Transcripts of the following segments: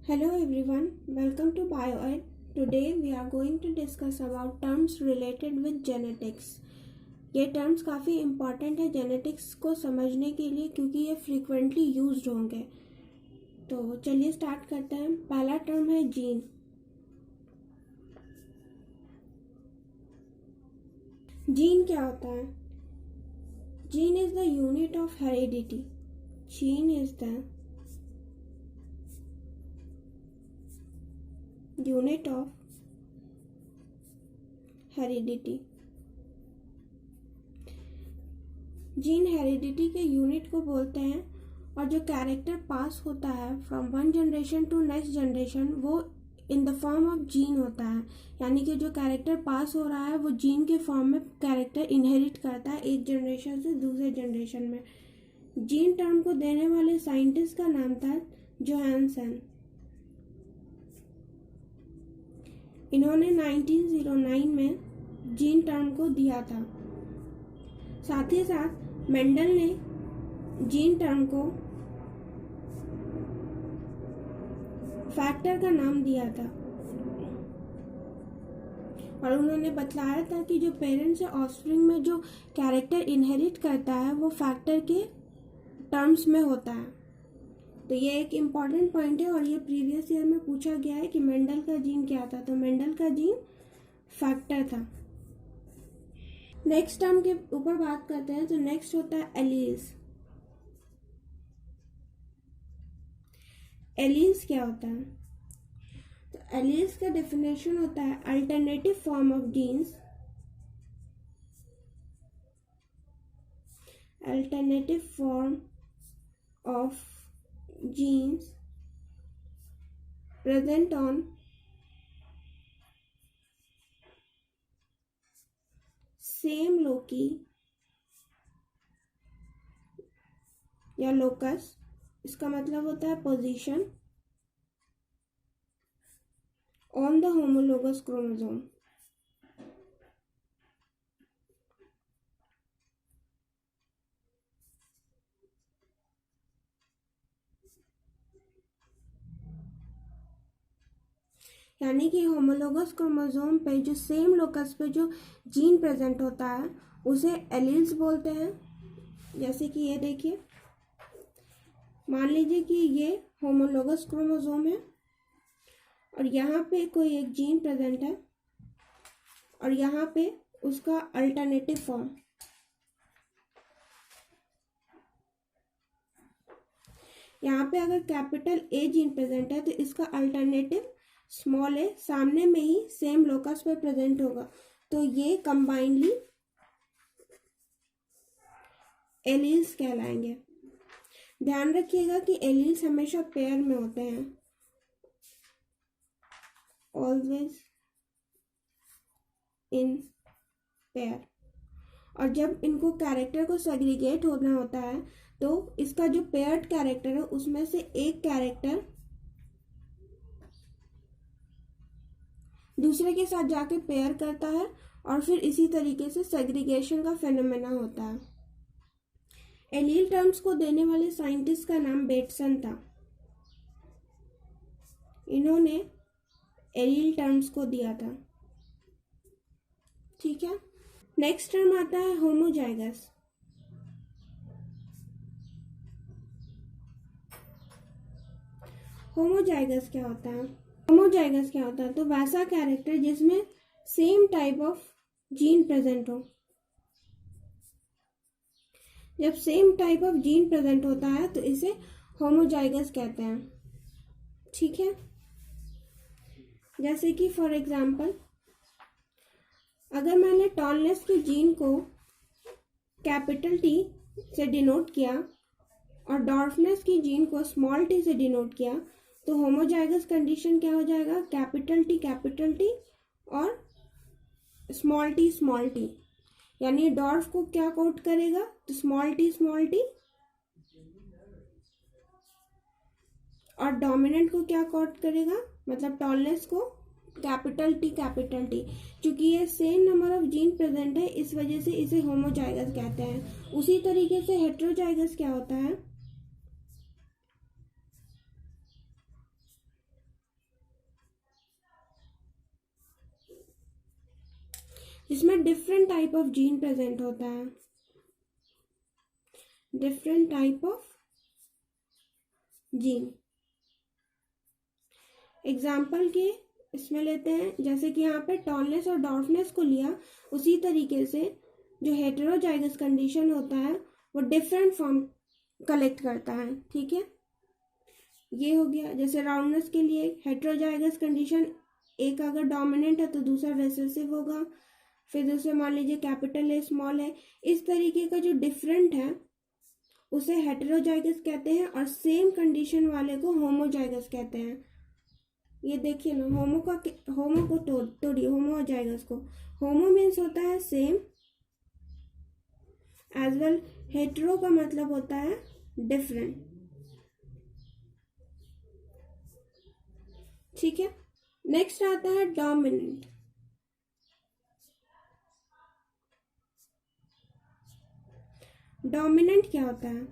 Hello everyone, welcome to BioEd. Today we are going to discuss about terms related with genetics. ये terms काफ़ी important है genetics को समझने के लिए क्योंकि ये frequently used होंगे. तो चलिए start करते हैं. पहला term है gene. Gene क्या होता है? Gene is the unit of heredity. Gene is the unit of heredity. Gene heredity के यूनिट को बोलते हैं और जो कैरेक्टर पास होता है from one generation to next generation वो in the form of gene होता है. यानी कि जो कैरेक्टर पास हो रहा है वो जीन के फॉर्म में कैरेक्टर इनहेरिट करता है एक जनरेशन से दूसरे जनरेशन में. जीन टर्म को देने वाले साइंटिस्ट का नाम था जोहानसन. इन्होंने 1909 में जीन टर्म को दिया था. साथ ही साथ मेंडल ने जीन टर्म को फैक्टर का नाम दिया था और उन्होंने बतलाया था कि जो पेरेंट्स या ऑफस्प्रिंग में जो कैरेक्टर इनहेरिट करता है वो फैक्टर के टर्म्स में होता है. तो ये एक इम्पॉर्टेंट पॉइंट है और ये प्रीवियस ईयर में पूछा गया है कि मेंडल का जीन क्या था. तो मेंडल का जीन फैक्टर था. नेक्स्ट टर्म के ऊपर बात करते हैं. तो नेक्स्ट होता है एलील्स. एलील्स क्या होता है? तो एलील्स का डेफिनेशन होता है alternative form of genes. Alternative form of genes present on same loci या locus. इसका मतलब होता है position on the homologous chromosome. यानी कि होमोलोगस क्रोमोसोम पे जो सेम लोकस पे जो जीन प्रेजेंट होता है उसे एलील्स बोलते हैं. जैसे कि ये देखिए, मान लीजिए कि ये होमोलोगस क्रोमोसोम है और यहाँ पे कोई एक जीन प्रेजेंट है और यहाँ पे उसका अल्टरनेटिव फॉर्म. यहाँ पे अगर कैपिटल ए जीन प्रेजेंट है तो इसका अल्टरनेटिव स्मॉल ए सामने में ही सेम लोकस पे प्रेजेंट होगा. तो ये कंबाइंडली एलील्स कहलाएंगे. ध्यान रखिएगा कि एलील्स हमेशा पेयर में होते हैं. Always in pair. और जब इनको कैरेक्टर को सेग्रीगेट होना होता है तो इसका जो पेयर्ड कैरेक्टर है उसमें से एक कैरेक्टर दूसरे के साथ जाके पेयर करता है और फिर इसी तरीके से सेग्रीगेशन का फेनोमेना होता है. एलील टर्म्स को देने वाले साइंटिस्ट का नाम बेटसन था. इन्होंने एलील टर्म्स को दिया था. ठीक है. नेक्स्ट टर्म आता है होमोजाइगस. होमोजाइगस क्या होता है? होमोजाइगस क्या होता है? तो वैसा कैरेक्टर जिसमें same type of gene present हो. जब same type of gene present होता है तो इसे होमोजाइगस कहते हैं. ठीक है. जैसे कि फॉर एग्जांपल अगर मैंने टॉलनेस के जीन को कैपिटल टी से डिनोट किया और डॉर्फनेस की जीन को स्मॉल टी से डिनोट किया तो होमोजाइगस कंडीशन क्या हो जाएगा? कैपिटल टी और स्मॉल टी. यानी डॉर्फ को क्या कोट करेगा? तो स्मॉल टी और डोमिनेंट को क्या कोट करेगा? मतलब टॉलनेस को कैपिटल टी. क्योंकि ये same number of gene present है इस वजह से इसे होमोजाइगस कहते हैं. उसी तरीके से हेट्रोजाइगस क्या होता है? जिसमें different type of gene present होता है, different type of gene. Example के इसमें लेते हैं, जैसे कि यहाँ पे टॉलनेस और डॉर्फनेस को लिया, उसी तरीके से जो हेटेरोजाइगस कंडीशन होता है वो डिफरेंट फॉर्म कलेक्ट करता है। ठीक है, ये हो गया। जैसे राउंडनेस के लिए हेटेरोजाइगस कंडीशन, एक अगर डोमिनेंट है तो दूसरा रिसेसिव होगा, फिर दूसरे मान लीजिए कैपिटल ए स्मॉल है। इस तरीके का जो डिफरेंट है उसे हेटेरोजाइगस कहते हैं, और सेम कंडीशन वाले को होमोजाइगस कहते हैं। ये देखिए ना, होमो को तोड़िए, होमोजाइगस को। होमो मीन्स होता है सेम, एज वेल हेटेरो का मतलब होता है डिफरेंट। ठीक है, नेक्स्ट आता है डोमिनेंट। डोमिनेंट क्या होता है?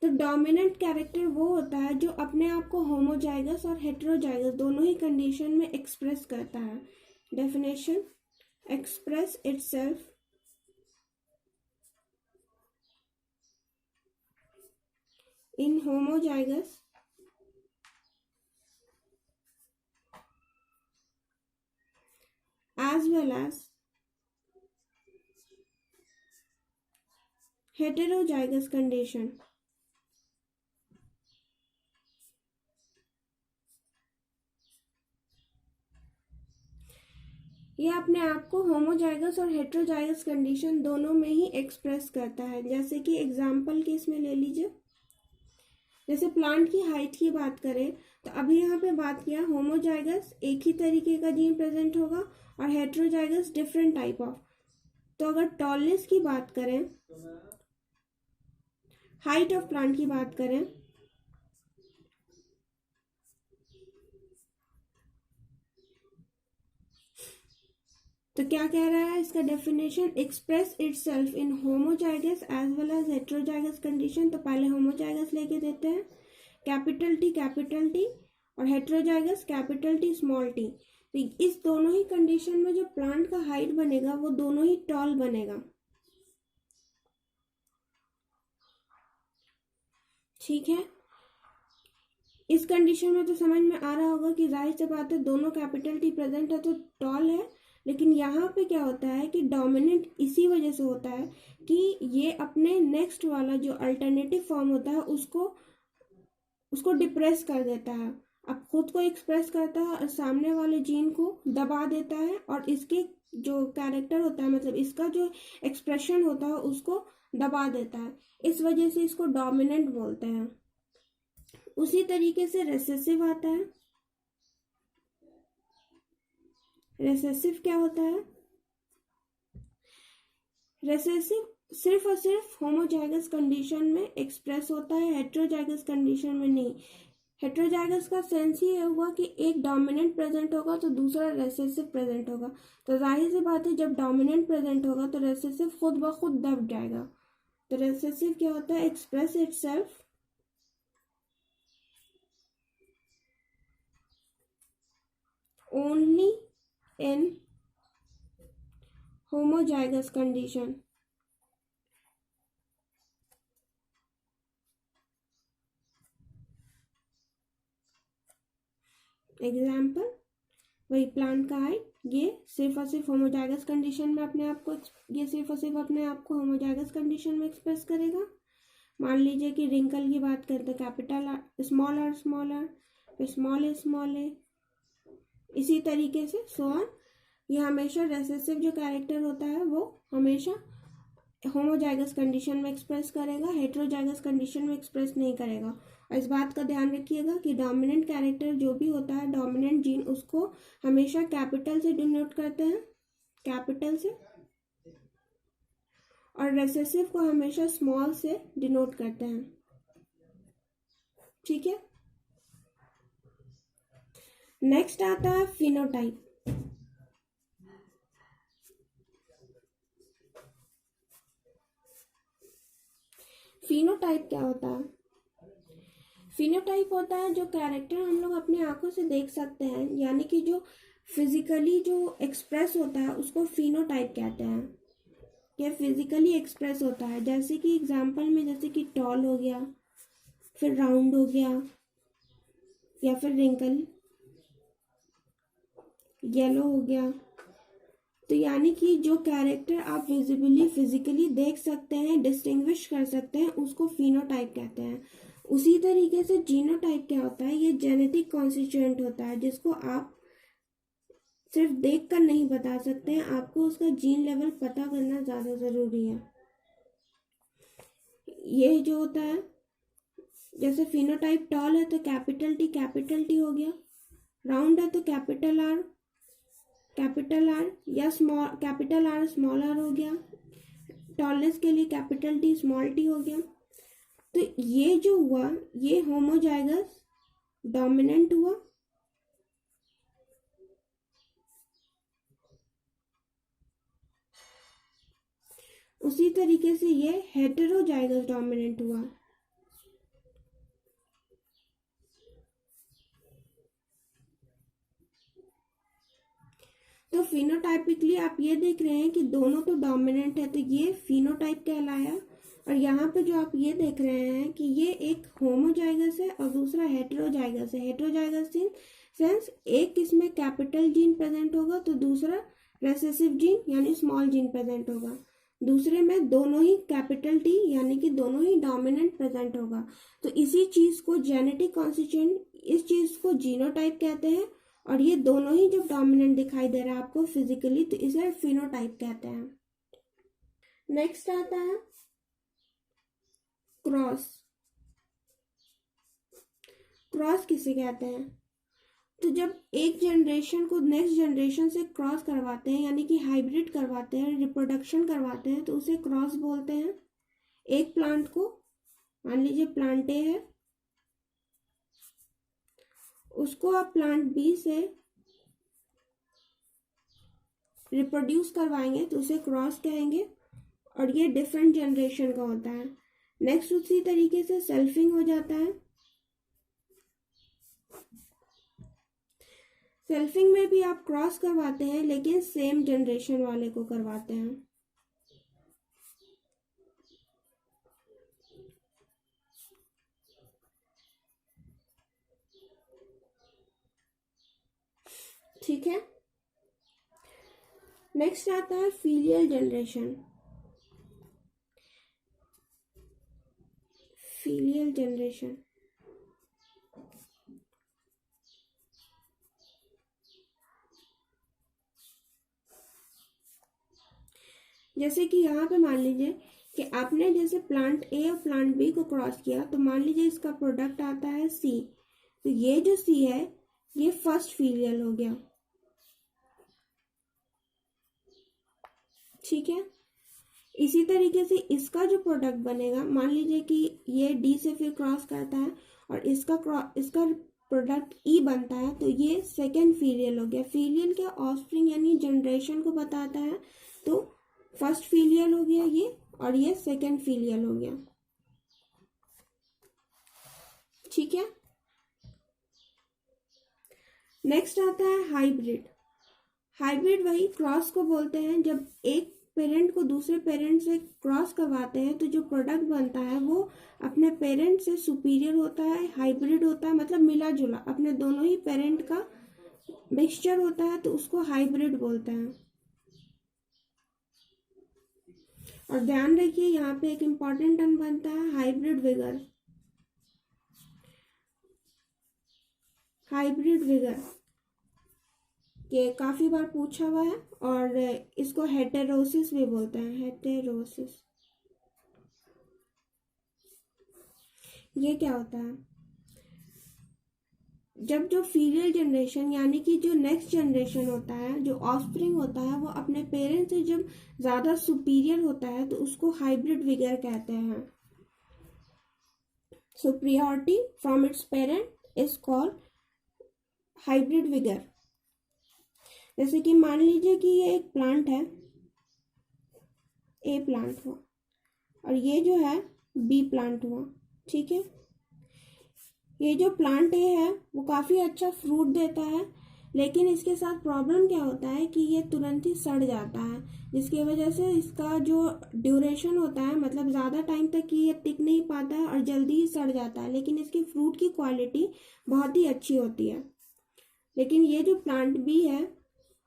तो डोमिनेंट कैरेक्टर वो होता है जो अपने आप को होमोजाइगस और हेटेरोजाइगस दोनों ही कंडीशन में एक्सप्रेस करता है। Definition, express itself in homozygous as well as heterozygous condition। ये अपने आप को होमोजाइगस और हेटेरोजाइगस कंडीशन दोनों में ही एक्सप्रेस करता है। जैसे कि एग्जाम्पल के इसमें ले लीजिए, जैसे प्लांट की हाइट की बात करें तो अभी यहाँ पे बात किया होमोजाइगस एक ही तरीके का जीन प्रेजेंट होगा और हेटेरोजाइगस डिफरेंट टाइप ऑफ। तो अगर टॉलनेस की बात करें, हाइट ऑफ प्लांट की बात करें, तो क्या कह रहा है इसका definition, express itself in homozygous as well as heterozygous condition. तो पहले होमोजाइगस लेके देते हैं, कैपिटल टी और heterozygous capital T small T. तो इस दोनों ही कंडीशन में जो प्लांट का हाइट बनेगा वो दोनों ही टॉल बनेगा। ठीक है, इस कंडीशन में तो समझ में आ रहा होगा कि जाहिर सी बात है दोनों कैपिटल टी प्रेजेंट है तो टॉल है। लेकिन यहाँ पे क्या होता है कि डोमिनेंट इसी वजह से होता है कि ये अपने नेक्स्ट वाला जो अल्टरनेटिव फॉर्म होता है उसको डिप्रेस कर देता है। अब खुद को एक्सप्रेस करता है और सामने वाले जीन को दबा देता है, और इसके जो कैरेक्टर होता है, मतलब इसका जो एक्सप्रेशन होता है उसको दबा देता है। इस वजह से इसको डोमिनेंट बोलते हैं। उसी तरीके से रेसेसिव आता है। रेसेसिव क्या होता है? रेसेसिव सिर्फ और सिर्फ होमोजाइगस कंडीशन में एक्सप्रेस होता है, हेटेरोजाइगस कंडीशन में नहीं। हेटेरोजाइगस का सेंस ये हुआ कि एक डोमिनेंट प्रेजेंट होगा तो दूसरा रेसेसिव प्रेजेंट होगा। तो जाहिर सी बात है जब डोमिनेंट प्रेजेंट होगा तो रेसेसिव खुद ब खुद दब जाएगा। तो रेसेसिव क्या होता है? Express itself only in homozygous condition। Example, वही प्लांट का हाइट, ये सिर्फ और सिर्फ होमोजाइगस कंडीशन में अपने आप को, ये सिर्फ और सिर्फ अपने आप को होमोजाइगस कंडीशन में एक्सप्रेस करेगा। मान लीजिए कि रिंकल की बात करते हैं, कैपिटल स्मॉल आर, फिर स्मॉल ए, इसी तरीके से सो ऑन। ये हमेशा रेसेसिव जो कैरेक्टर होता है वो हमेशा होमोजाइगस कंडीशन में एक्सप्रेस करेगा, हेटेरोजाइगस कंडीशन में एक्सप्रेस नहीं करेगा। और इस बात का ध्यान रखिएगा कि डोमिनेंट कैरेक्टर जो भी होता है, डोमिनेंट जीन, उसको हमेशा कैपिटल से डिनोट करते हैं, कैपिटल से, और रेसेसिव को हमेशा स्मॉल से डिनोट करते हैं। ठीक है, नेक्स्ट आता है फिनोटाइप। फिनोटाइप क्या होता है? फिनोटाइप होता है जो कैरेक्टर हम लोग अपनी आंखों से देख सकते हैं, यानी कि जो फिजिकली जो एक्सप्रेस होता है उसको फिनोटाइप कहते हैं। यह फिजिकली एक्सप्रेस होता है, जैसे कि एग्जांपल में जैसे कि टॉल हो गया, फिर राउंड हो गया, या फिर रिंकल, येलो हो गया। तो यानी कि जो कैरेक्टर आप विजिबली फिजिकली देख सकते हैं, डिस्टिंग्विश कर सकते हैं, उसको फिनोटाइप कहते हैं। उसी तरीके से जीनोटाइप क्या होता है, ये जेनेटिक कॉन्स्टिट्यूएंट होता है जिसको आप सिर्फ देख कर नहीं बता सकते हैं, आपको उसका जीन लेवल पता करना ज़्यादा ज़रूरी है। ये जो होता है, जैसे फिनोटाइप टॉल है तो कैपिटल टी हो गया, राउंड है तो कैपिटल आर या कैपिटल आर स्मॉल आर हो गया, टॉलनेस के लिए कैपिटल टी स्मॉल टी हो गया। तो ये जो हुआ ये होमोजाइगस डोमिनेंट हुआ, उसी तरीके से ये हेटेरोजाइगस डोमिनेंट हुआ। तो फिनोटाइपिकली आप ये देख रहे हैं कि दोनों तो डोमिनेंट है, तो ये फिनोटाइप कहलाया। और यहाँ पे जो आप ये देख रहे हैं कि ये एक होमोजाइगस है और दूसरा हेटेरोजाइगस है। हेटेरोजाइगस सेंस एक इसमें कैपिटल जीन प्रेजेंट होगा तो दूसरा रेसेसिव जीन यानी स्मॉल जीन प्रेजेंट होगा, दूसरे में दोनों ही कैपिटल टी यानी कि दोनों ही डोमिनेंट प्रेजेंट होगा। तो इसी चीज को जेनेटिक कॉन्स्टिट्यूएंट, इस चीज को जीनोटाइप कहते हैं। और ये दोनों ही जब डोमिनेंट दिखाई दे रहा है आपको फिजिकली, तो इसे फिनोटाइप कहते हैं। नेक्स्ट आता है क्रॉस। क्रॉस किसे कहते हैं, तो जब एक जनरेशन को नेक्स्ट जनरेशन से क्रॉस करवाते हैं यानी कि हाइब्रिड करवाते हैं, रिप्रोडक्शन करवाते हैं, तो उसे क्रॉस बोलते हैं। एक प्लांट को मान लीजिए प्लांट ए है, उसको आप प्लांट बी से रिप्रोड्यूस करवाएंगे तो उसे क्रॉस कहेंगे, और ये डिफरेंट जनरेशन का होता है। नेक्स्ट उसी तरीके से सेल्फिंग हो जाता है। सेल्फिंग में भी आप क्रॉस करवाते हैं लेकिन सेम जनरेशन वाले को करवाते हैं। ठीक है। नेक्स्ट आता है फीलियल जनरेशन। फीलियल जनरेशन जैसे कि यहाँ पे मान लीजिए कि आपने जैसे प्लांट ए और प्लांट बी को क्रॉस किया, तो मान लीजिए इसका प्रोडक्ट आता है सी, तो ये जो सी है ये फर्स्ट फीलियल हो गया। ठीक है। इसी तरीके से इसका जो प्रोडक्ट बनेगा, मान लीजिए कि ये डी से फिर क्रॉस करता है और इसका प्रोडक्ट ई बनता है, तो ये सेकेंड फीलियल हो गया। फीलियल क्या, ऑफस्प्रिंग यानी जनरेशन को बताता है, तो फर्स्ट फीलियल हो गया ये, और ये सेकेंड फीलियल हो गया। ठीक है। नेक्स्ट आता है हाइब्रिड। हाइब्रिड वही क्रॉस को बोलते हैं, जब एक पेरेंट को दूसरे पेरेंट से क्रॉस करवाते हैं तो जो प्रोडक्ट बनता है वो अपने पेरेंट से सुपीरियर होता है, हाइब्रिड होता है, मतलब मिला जुला, अपने दोनों ही पेरेंट का मिक्सचर होता है, तो उसको हाइब्रिड बोलते हैं। और ध्यान रखिए यहाँ पे एक इम्पॉर्टेंट टर्म बनता है हाइब्रिड विगर। हाइब्रिड विगर ये काफी बार पूछा हुआ है, और इसको हेटेरोसिस भी बोलते हैं। हेटेरोसिस ये क्या होता है, जब जो फीमेल जनरेशन यानी कि जो नेक्स्ट जनरेशन होता है, जो ऑफस्प्रिंग होता है, वो अपने पेरेंट्स से जब ज्यादा सुपीरियर होता है तो उसको हाइब्रिड विगर कहते हैं। Superiority from its parent is called hybrid vigour. जैसे कि मान लीजिए कि ये एक प्लांट है, ए प्लांट हुआ, और ये जो है बी प्लांट हुआ। ठीक है। ये जो प्लांट ए है वो काफ़ी अच्छा फ्रूट देता है, लेकिन इसके साथ प्रॉब्लम क्या होता है कि ये तुरंत ही सड़ जाता है, जिसकी वजह से इसका जो ड्यूरेशन होता है, मतलब ज़्यादा टाइम तक ये टिक नहीं पाता है और जल्दी ही सड़ जाता है। लेकिन इसकी फ्रूट की क्वालिटी बहुत ही अच्छी होती है। लेकिन ये जो प्लांट बी है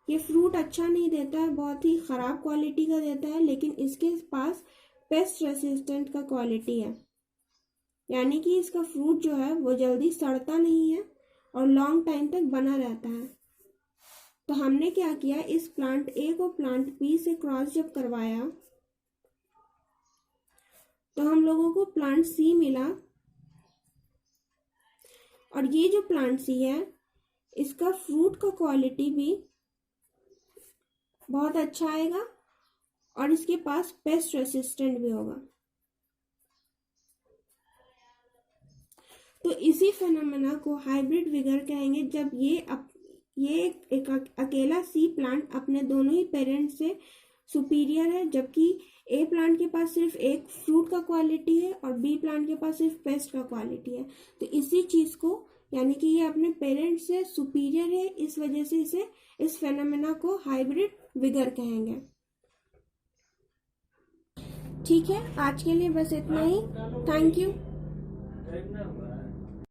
ये फ्रूट अच्छा नहीं देता है, बहुत ही ख़राब क्वालिटी का देता है, लेकिन इसके पास पेस्ट रेसिस्टेंट का क्वालिटी है, यानी कि इसका फ्रूट जो है वो जल्दी सड़ता नहीं है और लॉन्ग टाइम तक बना रहता है। तो हमने क्या किया, इस प्लांट ए को प्लांट बी से क्रॉस जब करवाया तो हम लोगों को प्लांट सी मिला। और ये जो प्लांट सी है इसका फ्रूट का क्वालिटी भी बहुत अच्छा आएगा और इसके पास पेस्ट रेसिस्टेंट भी होगा। तो इसी फेनोमेना को हाइब्रिड विगर कहेंगे, जब ये एक अकेला सी प्लांट अपने दोनों ही पेरेंट से सुपीरियर है, जबकि ए प्लांट के पास सिर्फ एक फ्रूट का क्वालिटी है और बी प्लांट के पास सिर्फ पेस्ट का क्वालिटी है। तो इसी चीज़ को, यानी कि ये अपने पेरेंट से सुपीरियर है, इस वजह से इस फेनोमेना को हाइब्रिड विगर कहेंगे। ठीक है, आज के लिए बस इतना ही। Thank you.